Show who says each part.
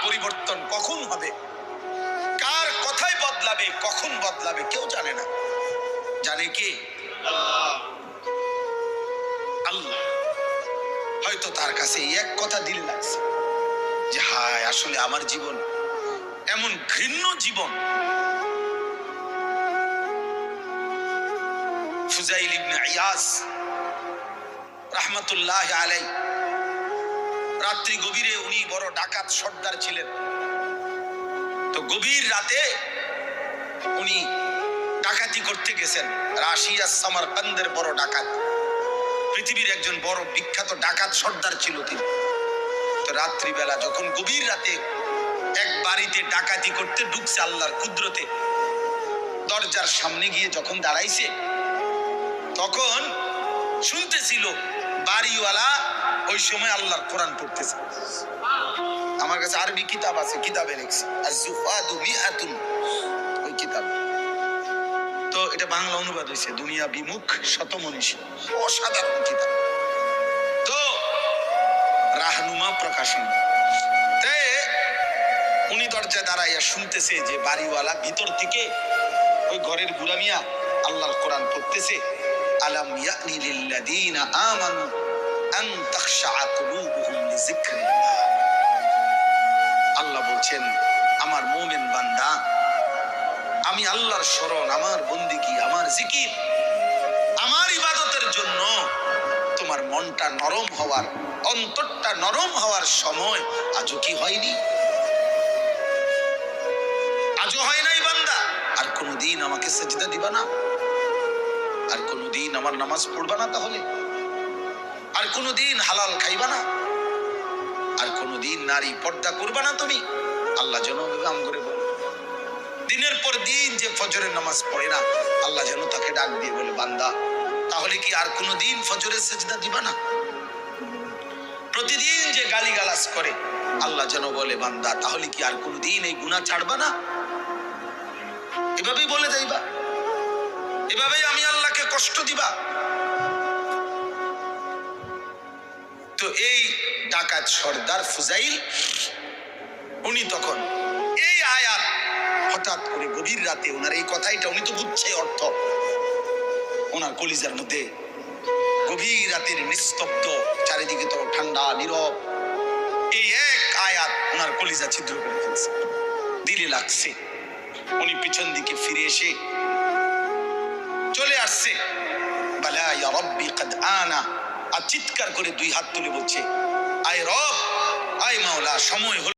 Speaker 1: পরিবর্তন কখন হবে, কার কথায় বদলাবে, কখন বদলাবে কেউ জানে না। জানে কে? আল্লাহ। হয়তো তার কাছে এক কথা দিল লাগছে যে হায় আসলে আমার জীবন এমন ঘৃণ্য জীবন। ফুজাইল ইবনে ইয়াস রাহমাতুল্লাহ আলাইহি রাত্রি গভীরে, উনি বড় ডাকাত সর্দার ছিলেন। তো গভীর রাতে উনি ডাকাতি করতে গেছেন। রাশিয়া সামারকান্দের বড় ডাকাত, পৃথিবীর একজন বড় বিখ্যাত ডাকাত সর্দার ছিল তিনি। তো রাত্রিবেলা যখন গভীর রাতে এক বাড়িতে ডাকাতি করতে ঢুকছে আল্লাহর কুদরতে, দরজার সামনে গিয়ে যখন দাঁড়াইছে তখন শুনতেছিল বাড়িওয়ালা ওই সময় আল্লাহর কোরআন পড়তেছে। আমার কাছে আরবি কিতাব আছে, কিতাবে লিখছে আজ-জুফাদু মিআতুন, ওই কিতাব। তো এটা বাংলা অনুবাদ হয়েছে দুনিয়া বিমুখ শত মনীষী, অসাধারণ কিতাব। তো রাহনুমা প্রকাশনী, উনি দরজায় দাঁড়াইয়া শুনতেছে যে বাড়িওয়ালা ভিতর থেকে ওই ঘরের বুড়া মিয়া আল্লাহর কোরআন পড়তেছে। আলাম ইয়ানি লিল্লাযীনা আমানু আন তাখশা কুলুবুহুম লিযিকরিল্লাহ। আল্লাহ বলছেন আমার মুমিন বান্দা, আমি আল্লাহর শরণ, আমার বন্দেগী, আমার জিকির, আমার ইবাদতের জন্য তোমার মনটা নরম হওয়ার, অন্তরটা নরম হওয়ার সময় আজও কি হয়নি? আজও হয় নাই বান্দা? আর কোনদিন আমাকে সেজদা দিবা না? আর কোনদিন আমার নামাজ পড়বা না? তাহলে আর কোনদিন হালাল খাইবা না? আর কোনদিন নারী পর্দা করবা না তুমি? আল্লাহ যেন গাম করে বলে, দিনের পর দিন যে ফজরের নামাজ পড়ে না, আল্লাহ যেন তাকে ডাক দিয়ে বলে বান্দা তাহলে কি আর কোনদিন ফজরের সেজদা দিবা না? প্রতিদিন যে গালিগালাজ করে, আল্লাহ যেন বলে বান্দা তাহলে কি আর কোনদিন এই গুনাহ ছাড়বা না? এভাবেই বলে যাইবা, এভাবেই আমি আল্লাহকে কষ্ট দিবা। তো এই ডাকাত সর্দার ফুজাইল, উনি তখন এই আয়াত হঠাৎ করে গভীর রাতে ওনার এই কথাইটা, উনি তো বুঝছে অর্থ, ওনার কলিজার মধ্যে গভীর রাতের নিস্তব্ধ, চারিদিকে তো ঠান্ডা নীরব, এই এক আয়াত ওনার কলিজা ছিদ্র করে ফেলছে, দিলে লাগছে। উনি পিছন দিকে ফিরে এসে চলে আসছে, বালা ইয়া রাব্বি কাদ আনা, আর চিৎকার করে দুই হাত তুলে বলছে আয় রব, আয় মাওলা, সময় হলো।